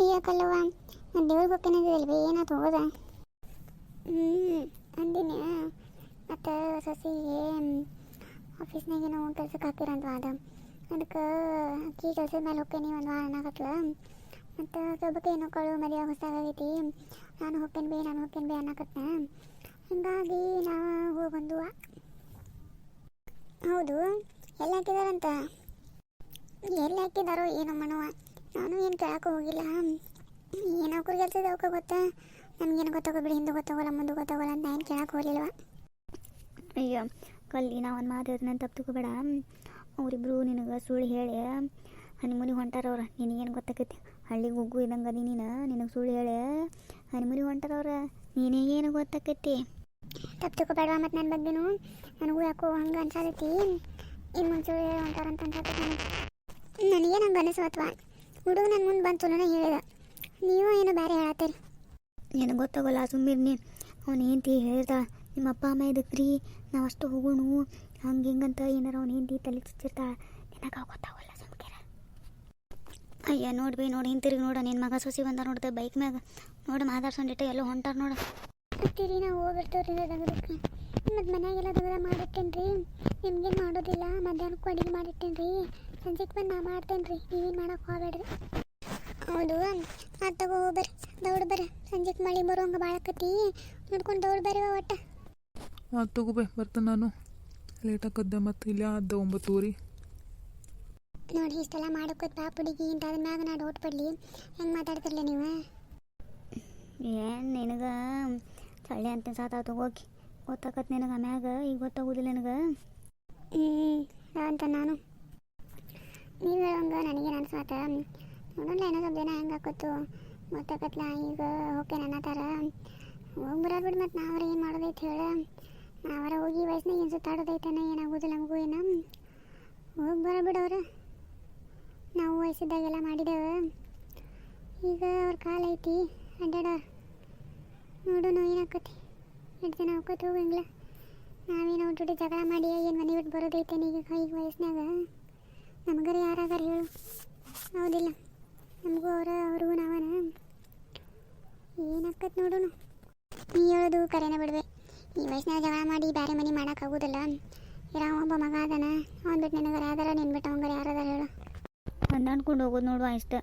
ಯಾಕಲ್ಲವ ದೇವ್ರಿಗೆ ಹೋಗ್ತೇನೆ ಏನಾಯ್ತು ಹೋಗೋದ ಅಂದಿನಿ ಮತ್ತು ಸೊಸಿಗೆ ಆಫೀಸ್ನಾಗೇನೋ ಕೆಲ್ಸಕ್ಕೆ ಹಾಕಿರಂತ ಅದ ಅದಕ್ಕೆ ಅಕ್ಕಿ ಕೆಲ್ಸದ ಮೇಲೆ ಹೋಗ್ತೇನೆ ಒಂದು ವಾರ ಅನ್ನಕತ್ಲ ಮತ್ತು ಸೊಬ್ಬಕ್ಕೆ ಏನೋ ಕಳು ಮದುವೆ ಹೊಸಾಗೈತಿ ನಾನು ಹೋಗ್ತೇನೆ ಬೇ ಅನ್ನಕತ್ನ ಹೀಗಾಗಿ ನಾವು ಹೋಗಿ ಬಂದುವ. ಹೌದು ಎಲ್ಲಿ ಹಾಕಿದಾರಂತ? ಎಲ್ಲಿ ಹಾಕಿದಾರೋ ಏನೋ ಮನವ, ನಾನು ಏನು ಕೇಳಕ್ಕೆ ಹೋಗಿಲ್ಲ. ಏನೋ ಕುರಿ ಕೆಲಸದ ಅವಕ್ಕೆ ಗೊತ್ತಾ, ನಮಗೇನು ಗೊತ್ತಾಗೋಬಿಡಿ, ಹಿಂದೆ ಗೊತ್ತಾಗೋಲ್ಲ ಮುಂದೆ ಗೊತ್ತಾಗೋಲ್ಲ ಅಂತ ಏನು ಕೇಳಕ್ಕೆ ಹೋಗಲಿಲ್ವ. ಅಯ್ಯೋ ಕಲ್ಲಿ ನಾ ಒಂದು ಮಾತು ಹೇಳ್ತೀನಿ ತಪ್ಪು ತಿಳ್ಕೊಬೇಡ. ಅವರಿಬ್ರು ನಿನಗೆ ಸುಳ್ಳು ಹೇಳಿ ಹನಿಮೂನಿಗೆ ಹೊಂಟಾರವ್ರ. ನಿನಗೇನು ಗೊತ್ತಾಕೈತಿ? ಹಳ್ಳಿಗೆ ಹೋಗು ಇದ್ದಂಗೆ ಅದಿ ನೀನು, ನಿನಗೆ ಸುಳ್ಳು ಹೇಳಿ ಹನಿಮೂನಿಗೆ ಹೊಂಟಾರವ್ರ. ನಿನಗೇನು ಗೊತ್ತಾಕೈತಿ? ತಪ್ಪು ತಿಳ್ಕೊಬೇಡವಾ. ಮತ್ತು ನನ್ನ ಬಗ್ಗೆನೂ ನನಗೂ ಯಾಕೋ ಹಂಗೆ ಅನ್ಸಾದೈತಿ, ಇನ್ನು ಮುಂದೆ ಸುಳ್ಳು ಹೇಳಿ ಹೊಂಟಾರಂತ ಅನ್ಸಾದೈತಿ ನನಗೇನು ಹಂಗೆ ಅನಿಸ್ವತ್ವಾ. ಹುಡುಗ ನನ್ನ ಮುಂದೆ ಬಂದು ಸುಳ್ಳನ ಹೇಳಿದ, ನೀವು ಏನು ಬೇರೆ ಹೇಳತ್ತೀರಿ. ನಿನಗೆ ಗೊತ್ತಾಗೋಲ್ಲ ಸುಮ್ಮಿರ್ನಿ. ಅವ್ನು ಹೆಂಡ್ತಿ ಹೇಳ್ದ ನಿಮ್ಮ ಅಪ್ಪ ಅಮ್ಮ ಇದಕ್ರಿ ನಾವು ಅಷ್ಟು ಹೋಗೋಣ ಹಂಗೆ ಹಿಂಗಂತ ಏನಾರ ಅವ್ನು ಹೆಂಡ್ತಿ ತಲೆ ಚುಚ್ಚಿರ್ತಾಳೆ, ನಿನಗೆ ಗೊತ್ತಾಗೋಲ್ಲ ಸುಮ್ಕೆರ. ಅಯ್ಯ ನೋಡಿ ಹಿಂತಿರುಗಿ ನೋಡ, ನಿನ್ನ ಮಗ ಸೊಸಿ ಬಂದ ನೋಡ್ದೆ ಬೈಕ್ ಮ್ಯಾಗ ನೋಡು ಮಾತಾಡ್ಸೊಂಡಿಟ್ಟು ಎಲ್ಲೋ ಹೊಂಟಾರ ನೋಡ. ಬರ್ತೀರಿ ನಾವು ಹೋಗ್ಬಿಡ್ತೇವ್ರಿ ದಗದಕ್ಕೆ. ಮತ್ತು ಮನ್ಯಾಗೆಲ್ಲ ದಗದ ಮಾಡಿಟ್ಟೇನೆ ರೀ, ನಿಮ್ಗೇನು ಮಾಡೋದಿಲ್ಲ. ಮಧ್ಯಾಹ್ನಕ್ಕೂ ಅಡುಗೆ ಮಾಡಿಟ್ಟೇನೆ ರೀ, ಸಂಜೆಗೆ ಬಂದು ನಾ ಮಾಡ್ತೇನೆ ರೀ, ನೀವೇನು ಮಾಡೋಕೆ ಹೋಗ್ಬೇಡ್ರಿ. ಹೌದು ಅದು ತಗೋ ಬರ್ರಿ, ದೌಡ್ ಬರ್ರಿ. ಸಂಜೆಗೆ ಮಳೆ ಬರೋಂಗೆ ಬಾಳಕತ್ತಿ ನೋಡ್ಕೊಂಡು ದೌಡ್ ಬರ್ರಿ ಒಟ್ಟ. ಹಾಂ ತಗೋಬೇ ಬರ್ತೇನೆ ನಾನು. ಲೇಟ್ ಆಕದ್ದೆ ಮತ್ತು ಇಲ್ಲೇ ಆದ 9:00 ನೋಡಿ ಇಷ್ಟೆಲ್ಲ ಮಾಡೋಕೆ ಪಾಪ ಹುಡುಗಿ ಅಂತ ಅದ್ರ ಮ್ಯಾಗ ನಾ ಡೌಟ್ ಪಡ್ಲಿ ಹೆಂಗೆ ಮಾತಾಡ್ತಿರ್ಲಿ ನೀವು? ಏನು ನಿನಗೆ ಚಳ್ಳಿ ಅಂತ ಸಾತಾತು ಹೋಗಿ ಗೊತ್ತಾಕತ್ ನಿನಗೆ ಆಮ್ಯಾಗ, ಈಗ ಗೊತ್ತಾಗೋದಿಲ್ಲ ನಿನಗೆ. ಅಂತ ನಾನು ನೀವು ಹೇಳೋಂಗೆ ನನಗೇನು ಅನ್ಸ್ವಾತ. ನೋಡೋಣ ಏನೋ ಸ್ವಲ್ಪ ದಿನ ಹೆಂಗೆ ಹಾಕೋತು ಗೊತ್ತಾಕತ್ಲ. ಈಗ ಓಕೆ ನನ್ನ ಥರ ಹೋಗಿ ಬರೋದು ಬಿಡು. ಮತ್ತು ನಾವ್ರ ಏನು ಮಾಡೋದೈತೆ ಹೇಳ, ನಾವರ ಹೋಗಿ ವಯಸ್ಸಿನಾಗ ಏನು ಸುತ್ತಾಡೋದೈತೇನ, ಏನಾಗೋದಿಲ್ಲ ನಮಗೂ ಏನೋ. ಹೋಗಿ ಬರೋ ಬಿಡೋರು, ನಾವು ವಯಸ್ಸಿದ್ದಾಗೆಲ್ಲ ಮಾಡಿದ್ದೇವೆ. ಈಗ ಅವ್ರ ಕಾಲ ಐತಿ ಅಡ್ಡಾಡೋರು. ನೋಡೋಣ ಏನಾಕತಿ, ಎಷ್ಟು ಜನ ಹೋಗ್ಕೊತ ಹೋಗಂಗಿಲ್ಲ. ನಾವೇನು ಅವ್ರ ಜೊತೆ ಜಗಳ ಮಾಡಿ ಏನು ಮನೆ ಬಿಟ್ಟು ಬರೋದೈತೇನೆ ಈಗ ವಯಸ್ಸಿನಾಗ. ನಮಗರ ಯಾರಾಗಾರ ಹೇಳು, ಹೌದಿಲ್ಲ? ನಮಗೂ ಅವ್ರಿಗೂ ನಾವನ ಏನಾಕತ್ ನೋಡೋಣ. ನೀ ಹೇಳೋದು ಕರೆನೇ ಬಿಡ್ವೆ. ಈ ವಯಸ್ಸಿನಾಗ ಜಗಳ ಮಾಡಿ ಬೇರೆ ಮನೆ ಮಾಡೋಕ್ಕಾಗೋದಿಲ್ಲ. ಇರೋ ಒಬ್ಬ ಮಗ ಅದಾನ, ಅವ್ನು ಬಿಟ್ಟು ನನಗರ ಯಾವ್ದಾರ ನಿನ್ನ ಬಿಟ್ಟು ಅವಂಗಾರ ಯಾರದಾರ ಹೇಳು. ಹೊಂದಾಣ್ಕೊಂಡು ಹೋಗೋದು ನೋಡುವ ಇಷ್ಟ.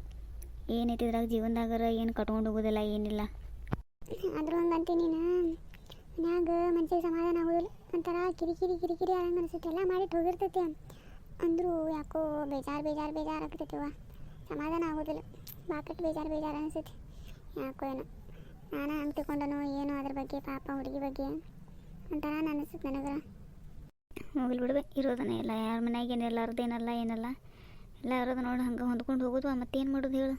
ಏನೈತಿ ಇದ್ರಾಗ ಜೀವನದಾಗರ ಏನು ಕಟ್ಕೊಂಡು ಹೋಗೋದಿಲ್ಲ ಏನಿಲ್ಲ. ಆದ್ರೂ ಹಂಗಂತೀನಿ ನೀನು ಮನ್ಯಾಗ ಮನ್ಸಿಗೆ ಸಮಾಧಾನ ಆಗೋದಿಲ್ಲ. ಒಂಥರ ಕಿರಿಕಿರಿ ಆಗಂಗೆ ಅನಿಸುತ್ತೆ. ಎಲ್ಲ ಮಾಡಿಟ್ಟು ಹೋಗಿರ್ತೈತಿ ಅಂದರೂ ಯಾಕೋ ಬೇಜಾರು ಆಗ್ತೈತಿವ. ಸಮಾಧಾನ ಆಗೋದಿಲ್ಲ. ಬಾಕಟ್ಟು ಬೇಜಾರು ಅನಿಸುತ್ತೆ ಯಾಕೋ ಏನೋ. ನಾನು ಹಂಗೆ ತಿಳ್ಕೊಂಡನು ಏನೋ ಅದ್ರ ಬಗ್ಗೆ, ಪಾಪ ಹುಡುಗಿ ಬಗ್ಗೆ ಒಂಥರ ಅನಿಸುತ್ತೆ ನನಗೆ. ಹೋಗ್ಲಿ ಬಿಡ್ಬೇಕು, ಇರೋದನ್ನೇ ಇಲ್ಲ ಯಾರ ಮನ್ಯಾಗ ಏನು ಎಲ್ಲರದ್ದೇನಲ್ಲ ಏನಲ್ಲ ಎಲ್ಲ ಇರೋದು ನೋಡಿ ಹಂಗೆ ಹೊಂದ್ಕೊಂಡು ಹೋಗೋದು. ಮತ್ತೇನು ಮಾಡೋದು ಹೇಳು?